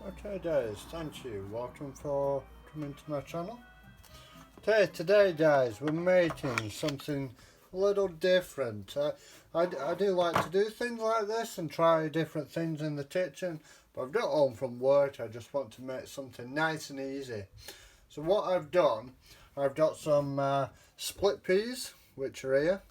Okay guys, thank you. Welcome for coming to my channel. Today guys, we're making something a little different. I do like to do things like this and try different things in the kitchen, but I've got home from work. I just want to make something nice and easy. So what I've done, I've got some split peas, which are here.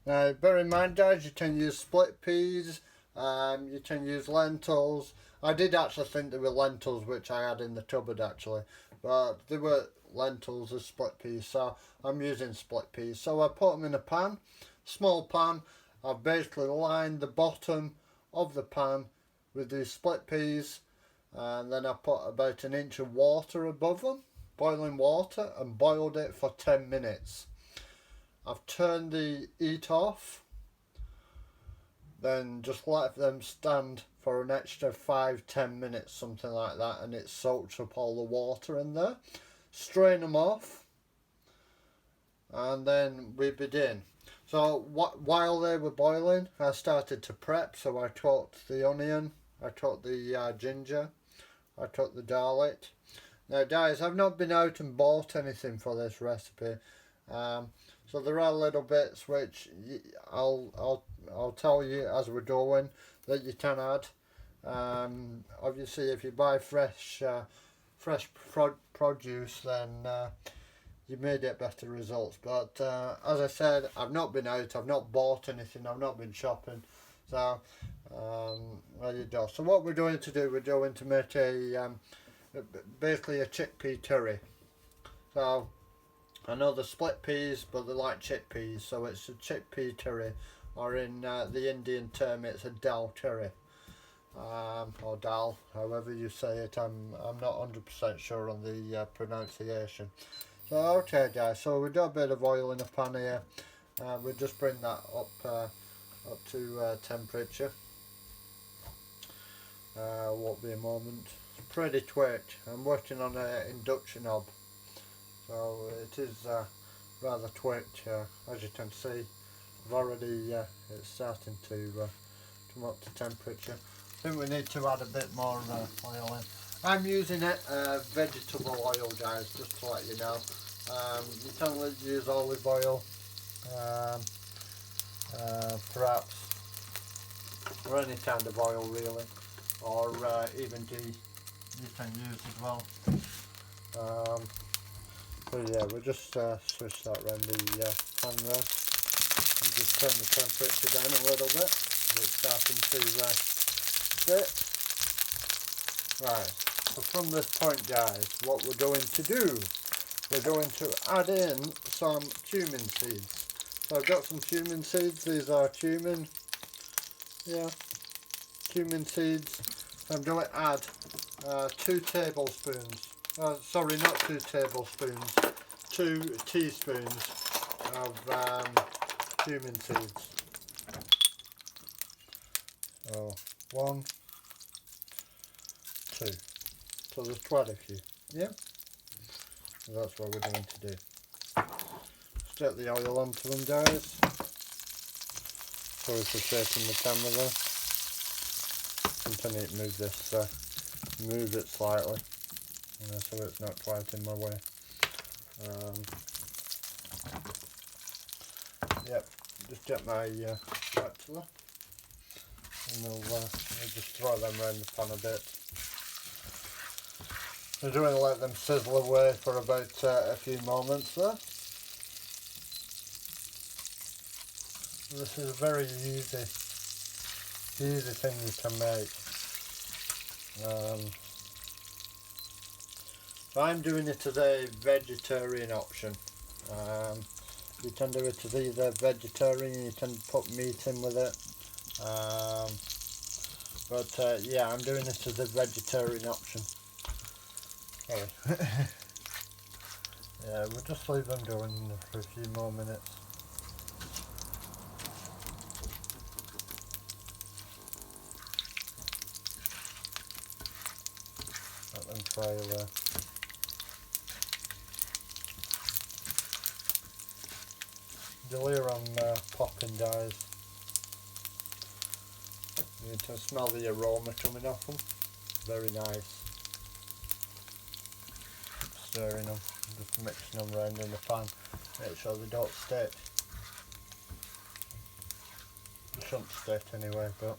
Now bear in mind guys, you can use split peas, you can use lentils. I did actually think there were lentils which I had in the cupboard actually, but there were lentils as split peas, so I'm using split peas. So I put them in a pan, small pan. I've basically lined the bottom of the pan with these split peas, and then I put about an inch of water above them, boiling water, and boiled it for 10 minutes. I've turned the heat off, then just let them stand for an extra 5-10 minutes, something like that, and it soaks up all the water in there. Strain them off, and then we begin. So while they were boiling, I started to prep. So I cooked the onion, I cooked the ginger, I cooked the garlic. Now guys, I've not been out and bought anything for this recipe, so there are little bits which I'll tell you as we're going that you can add. Obviously if you buy fresh produce, then you may get better results, but as I said, I've not been out, I've not bought anything, I've not been shopping, so there you go. So what we're going to do, we're going to make basically a chickpea curry. So I know the split peas, but they're like chickpeas, so it's a chickpea curry, or in the Indian term it's a dal curry, or dal, however you say it. I'm not 100% sure on the pronunciation. So okay guys, so we've got a bit of oil in the pan here. We'll just bring that up to temperature. Won't be a moment. It's pretty quick. I'm working on an induction hob, so it is rather quick. As you can see, I've already it's starting to come up to temperature. I think we need to add a bit more oil in. I'm using vegetable oil guys, just to let you know. You can use olive oil, perhaps, or any kind of oil really, or even ghee you can use as well. So yeah, we'll just switch that around the pan there, and just turn the temperature down a little bit. It's starting to sit. Right, so from this point guys, what we're going to do, we're going to add in some cumin seeds. So I've got some cumin seeds. These are cumin seeds. I'm going to add 2 tablespoons, sorry, not 2 tablespoons, 2 teaspoons of cumin seeds. So 1, 2, so there's quite a few, yeah? So that's what we're going to do. Stick the oil onto them guys. Sorry for shaking the camera there. Continue to move this, move it slightly, so it's not quite in my way. Yep, just get my spatula, and we'll just throw them around the pan a bit. I'm going to let them sizzle away for about a few moments there. This is a very easy thing you can make. So I'm doing it as a vegetarian option. You can do it as either vegetarian, you can put meat in with it. But yeah, I'm doing it as a vegetarian option. Sorry. Yeah, we'll just leave them going for a few more minutes. Let them fry there. You'll hear them popping guys. You can smell the aroma coming off them. Very nice. stirring them, just mixing them around in the pan, make sure they don't stick. They shouldn't stick anyway, but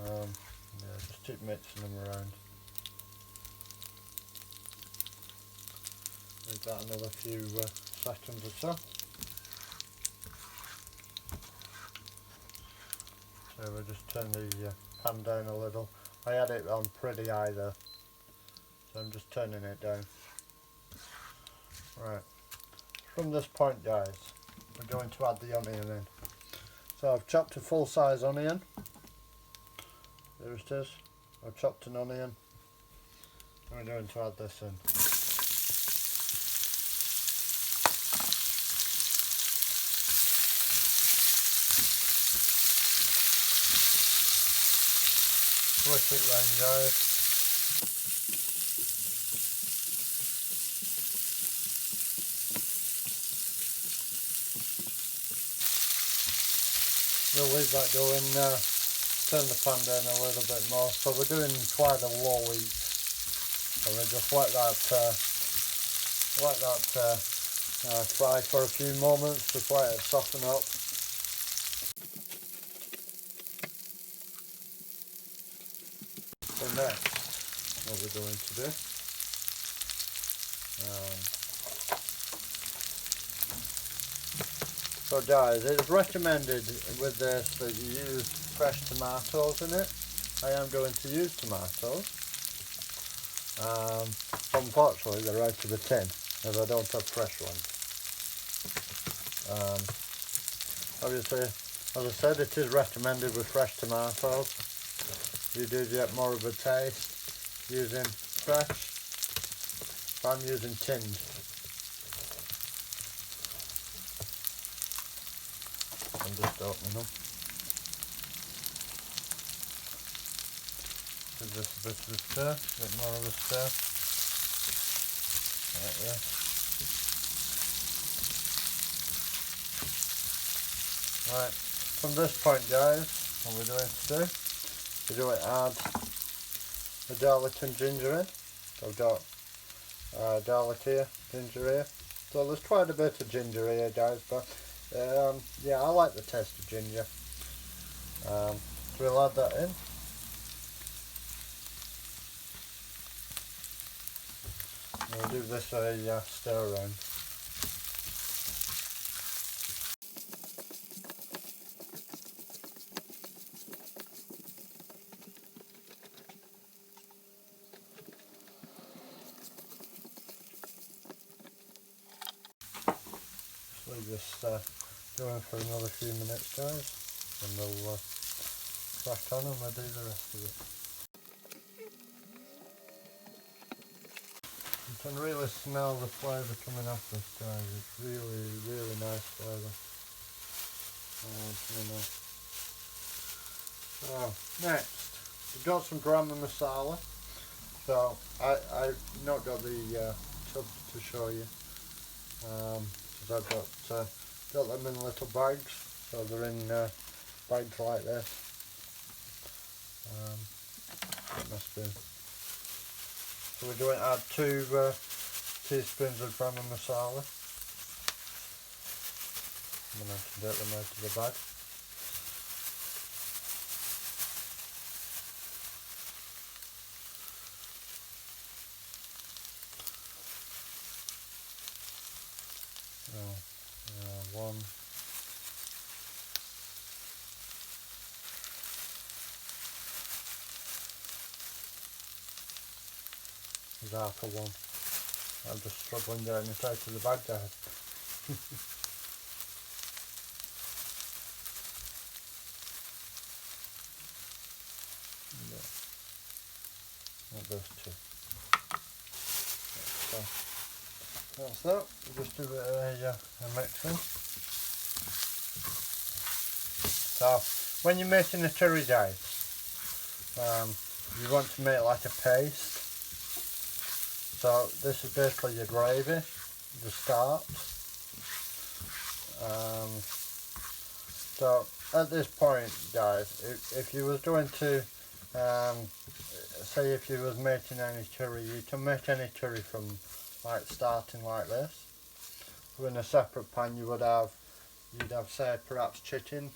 yeah, just keep mixing them around. Leave that another few seconds or so. So we'll just turn the pan down a little. I had it on pretty high there, so I'm just turning it down. Right, from this point guys, we're going to add the onion in. So I've chopped a full size onion. There it is. I've chopped an onion. And we're going to add this in. Switch it round guys. We'll leave that going, turn the pan down a little bit more. So we're doing quite a low heat, and we just let that fry for a few moments, just let it soften up. So next, what we're going to do, so guys, it's recommended with this that you use fresh tomatoes in it. I am going to use tomatoes. Unfortunately they're out of the tin, as I don't have fresh ones. Obviously, as I said, it is recommended with fresh tomatoes. You do get more of a taste using fresh. I'm using tinned. I'm just opening them. Give this a bit of a stir, a bit more of a stir. Like this. Right, from this point guys, what we're going to do, we're going to add the garlic and ginger in. So I've got garlic here, ginger here. So there's quite a bit of ginger here guys, but yeah, I like the taste of ginger. So we'll add that in. We'll give this a stir around. Just leave this going for another few minutes guys, and we'll crack on and we'll do the rest of it. You can really smell the flavour coming off this guys, it's really, really nice flavour. So, next, we've got some Garam Masala. So, I've not got the tub to show you, because I've got them in little bags, so they're in bags like this. It must be. So we're going to add 2 teaspoons of Garam Masala. I'm going to get them out of the bag. So, 1. There's half of one. I'm just struggling getting it out of the bag there. Those 2. So that's that. We'll just do a bit of a mixing. So when you're making the curry guys, you want to make like a paste. So this is basically your gravy, the start. So at this point guys, if you was going to say if you was making any curry, you can make any curry from like starting like this. So in a separate pan you'd have say perhaps chicken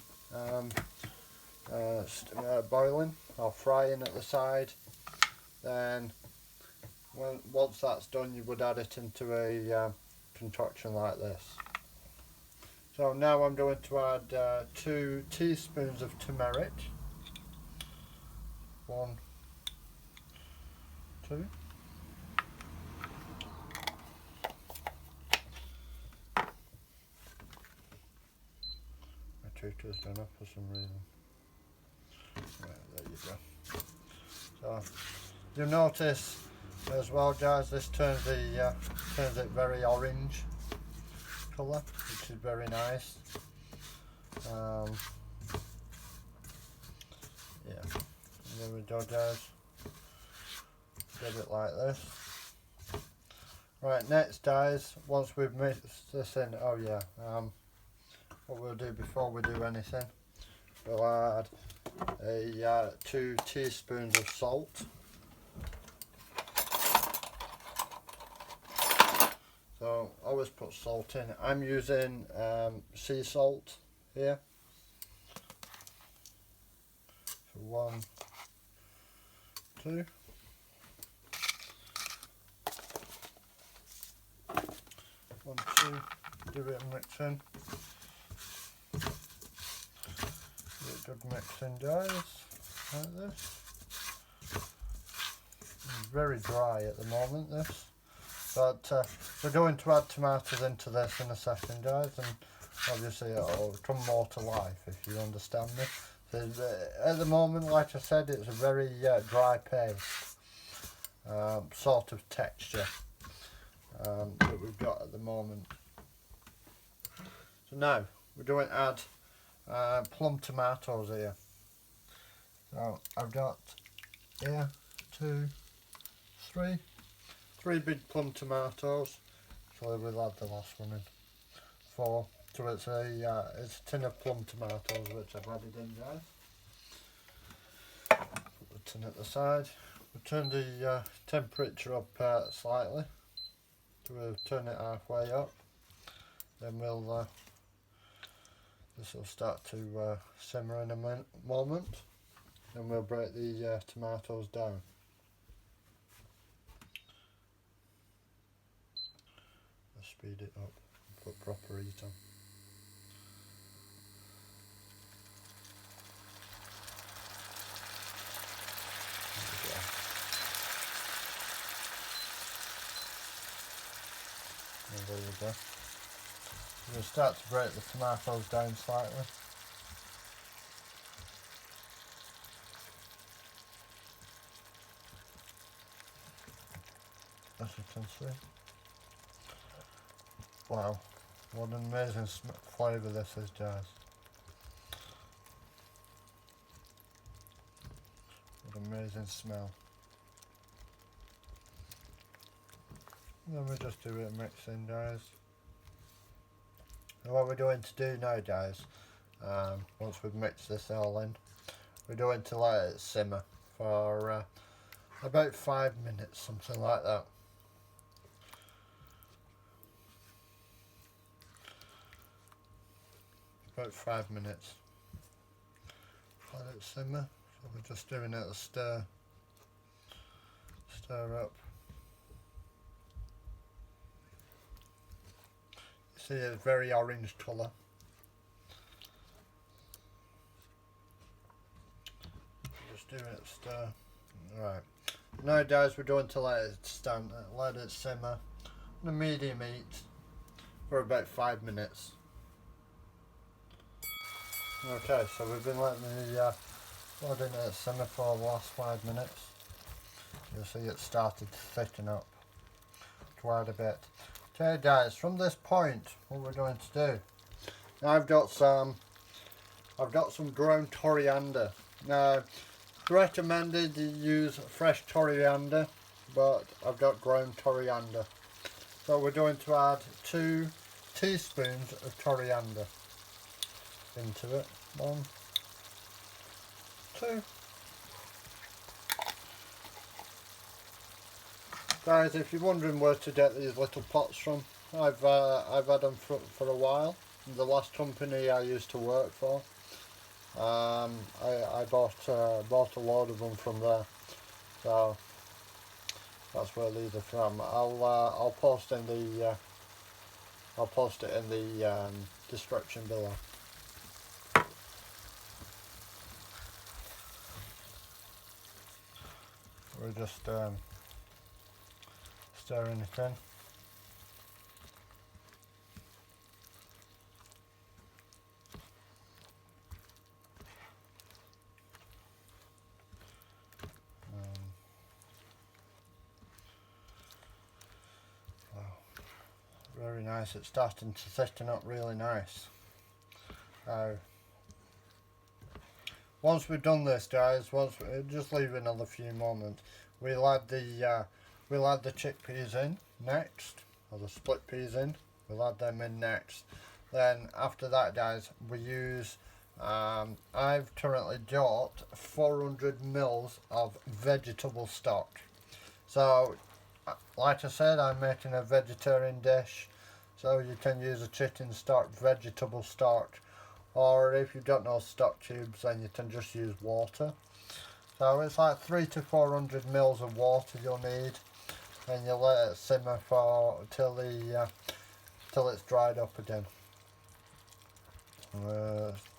boiling or frying at the side. Then once that's done, you would add it into a concoction like this. So now I'm going to add 2 teaspoons of turmeric. 1, 2. My tutor's done up for some reason. Right, there you go. So you'll notice as well, guys, this turns it very orange colour, which is very nice. Yeah, and there we go, guys. Get it like this. Right, next, guys, once we've mixed this in, oh yeah, what we'll do before we do anything, we'll add 2 teaspoons of salt. So always put salt in. I'm using sea salt here. So 1, 2. 1, 2. Give it a mix in. Give it a good mix in, guys, like this. It's very dry at the moment, this. But we're going to add tomatoes into this in a second, guys, and obviously it'll come more to life, if you understand me. So, at the moment, like I said, it's a very dry paste sort of texture that we've got at the moment. So now we're going to add plum tomatoes here. So I've got here 2, 3 big plum tomatoes. So we'll add the last one in. 4. So it's a tin of plum tomatoes which I've added in, guys. Put the tin at the side. We'll turn the temperature up slightly. So we'll turn it halfway up. Then we'll this will start to simmer in a moment. Then we'll break the tomatoes down. Speed it up, put proper heat on. There we go. We'll start to break the tomatoes down slightly. As you can see. Wow, what an amazing flavour this is, guys. What an amazing smell. And then we just do it mixing, guys. And what we're going to do now, guys, once we've mixed this all in, we're going to let it simmer for about 5 minutes, something like that. About 5 minutes. Let it simmer. So we're just doing it a stir up. You see it's very orange colour. Just doing it a stir. Right. Now, guys, we're going to let it simmer on a medium heat for about 5 minutes. Okay, so we've been letting it simmer for the last 5 minutes. You'll see it started to thicken up quite a bit. Okay, guys, from this point, what we're going to do, now I've got some ground coriander. Now, it's recommended you use fresh coriander, but I've got ground coriander. So we're going to add 2 teaspoons of coriander into it. 1, 2. Guys, if you're wondering where to get these little pots from, I've had them for a while. The last company I used to work for, I bought a load of them from there. So that's where these are from. I'll post in the I'll post it in the description below. We're just stirring it in. Wow. Very nice. It's starting to thicken up really nice. Once we've done this, guys, just leave it another few moments. We'll add the chickpeas in next, or the split peas in. We'll add them in next. Then after that, guys, we use. I've currently got 400 mils of vegetable stock. So, like I said, I'm making a vegetarian dish. So you can use a chicken stock, vegetable stock. Or if you don't know stock cubes, then you can just use water. So it's like 300 to 400 mils of water you'll need, and you let it simmer for till it's dried up again,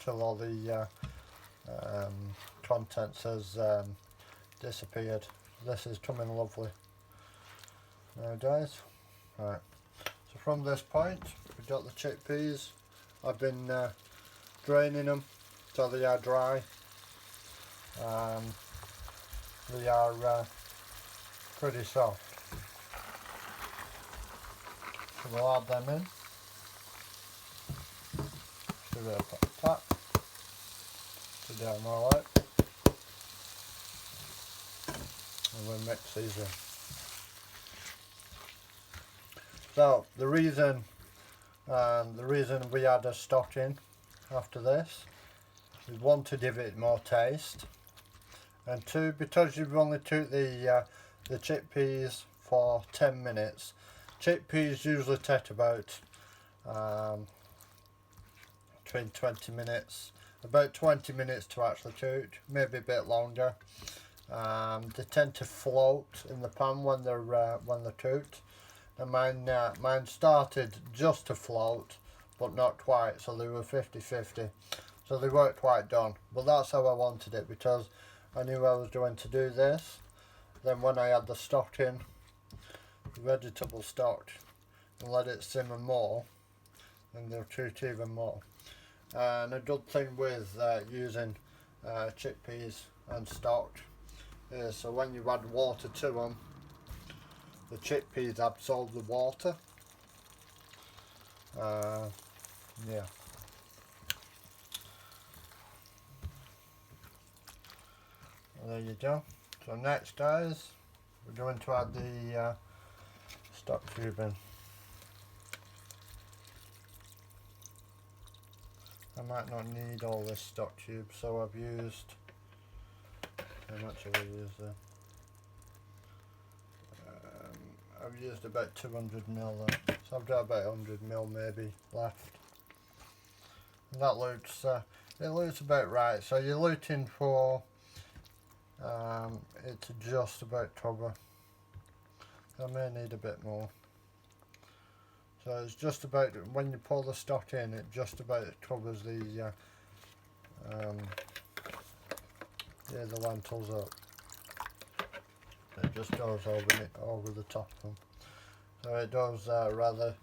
till all the contents has disappeared. This is coming lovely. Now, guys, right. So from this point, we've got the chickpeas. I've been draining them so they are dry. They are pretty soft. So we'll add them in. Just a bit of tap to get them all out. And we'll mix these in. So the reason we add a stock in after this is, one, to give it more taste, and two, because you've only cooked the chickpeas for 10 minutes. Chickpeas usually take about between 20 minutes, about 20 minutes to actually cook, maybe a bit longer. They tend to float in the pan when they're cooked, and mine started just to float, but not quite, so they were 50-50, so they weren't quite done. But that's how I wanted it, because I knew I was going to do this. Then when I add the stock in, the vegetable stock, and let it simmer more, and they'll cook even more. And a good thing with using chickpeas and stock is, so when you add water to them, the chickpeas absorb the water. Yeah. And there you go. So next, guys, we're going to add the stock cube in. I might not need all this stock cube, so I've used, how much have I used there? I've used about 200 mil there, so I've got about 100 mil maybe left. And that looks, it looks about right. So you're looking for it to just about cover. I may need a bit more. So it's just about, when you pour the stock in, it just about covers the lentils up. It just goes over the top of them. So it does rather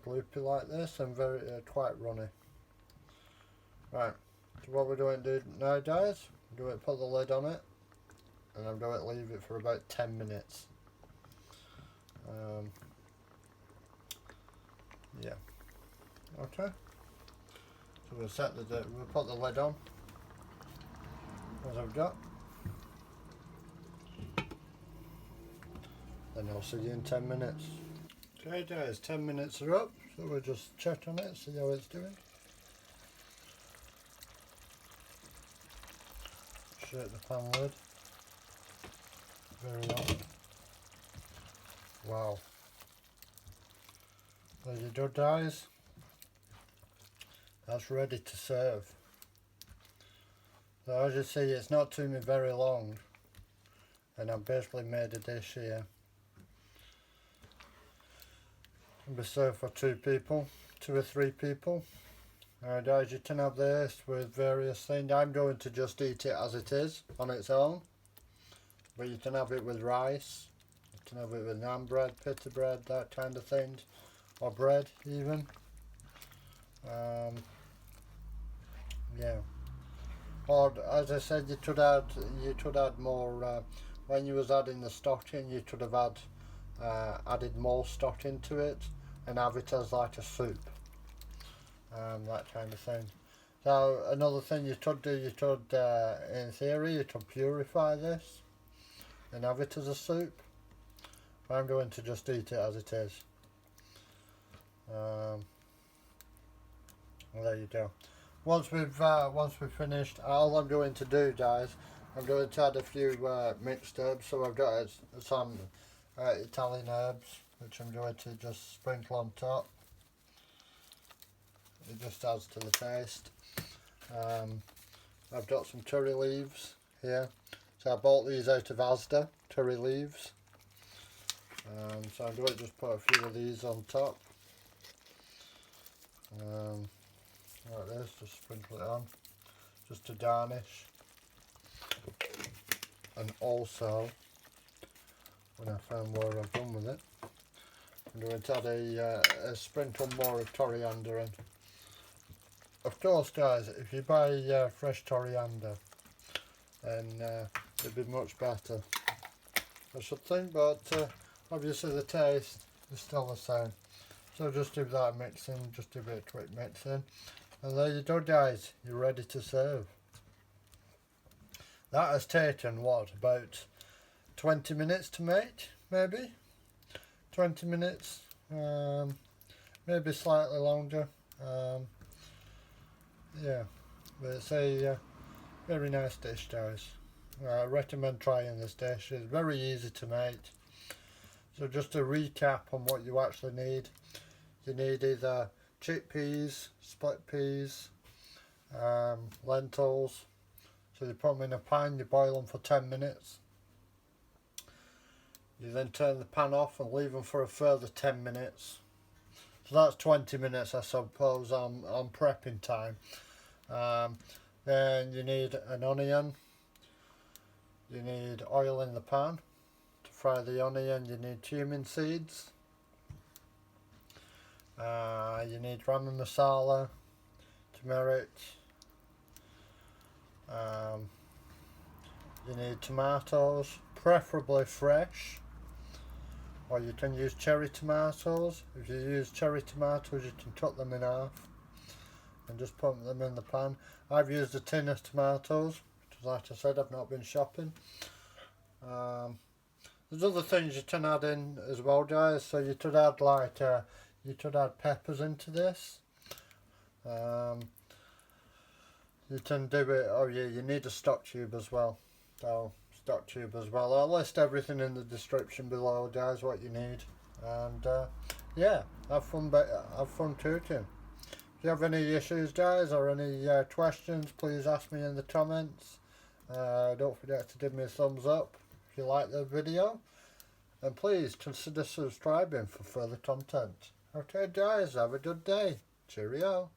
gloopy like this, and very quite runny. Right, so what we're going to do now, guys, put the lid on it, and I'm going to leave it for about 10 minutes. Yeah. Okay. So we'll put the lid on, as I've got. Then I'll see you in 10 minutes. Okay, guys, 10 minutes are up, so we'll just check on it, see how it's doing. Shake the pan lid very well. Wow. There you go, guys. That's ready to serve. So as you see, it's not took me very long, and I've basically made a dish here. It'll be served for 2 people, 2 or 3 people. Guys, you can have this with various things. I'm going to just eat it as it is, on its own. But you can have it with rice, you can have it with naan bread, pita bread, that kind of thing. Or bread, even. Yeah. Or, as I said, you could add more, when you was adding the stock in, you could have added more stock into it, and have it as like a soup. That kind of thing. So another thing you could do, in theory, you could purify this and have it as a soup. But I'm going to just eat it as it is. Well, there you go. Once we've finished, all I'm going to do, guys, I'm going to add a few mixed herbs. So I've got some Italian herbs, which I'm going to just sprinkle on top. It just adds to the taste. I've got some curry leaves here. So I bought these out of Asda, curry leaves. So I'm going to just put a few of these on top. Like this, just sprinkle it on, just to garnish. And also, when I found where I've done with it, I'm going to add a sprinkle more of coriander in. Of course, guys, if you buy fresh coriander, then it'd be much better, I should think, but obviously the taste is still the same. So just do that mixing, just do a bit of quick mixing, and there you go, guys, you're ready to serve. That has taken, what, about 20 minutes to make, maybe? 20 minutes, maybe slightly longer. Yeah, but it's a very nice dish, guys. I recommend trying this dish. It's very easy to make. So just to recap on what you actually need. You need either chickpeas, split peas, lentils. So you put them in a pan, you boil them for 10 minutes. You then turn the pan off and leave them for a further 10 minutes. So that's 20 minutes, I suppose, on prepping time. Then you need an onion. You need oil in the pan. To fry the onion, you need cumin seeds. You need Garam Masala, turmeric. You need tomatoes, preferably fresh. Or you can use cherry tomatoes. If you use cherry tomatoes, you can cut them in half and just put them in the pan. I've used a tin of tomatoes, because like I said, I've not been shopping. There's other things you can add in as well, guys. So you could add you could add peppers into this. You can do it. Oh yeah, you need a stock tube as well. So stock tube as well. I'll list everything in the description below, guys, what you need. And yeah, have fun cooking. If you have any issues, guys, or any questions, please ask me in the comments. Don't forget to give me a thumbs up if you like the video, and please consider subscribing for further content. Okay, guys, have a good day. Cheerio.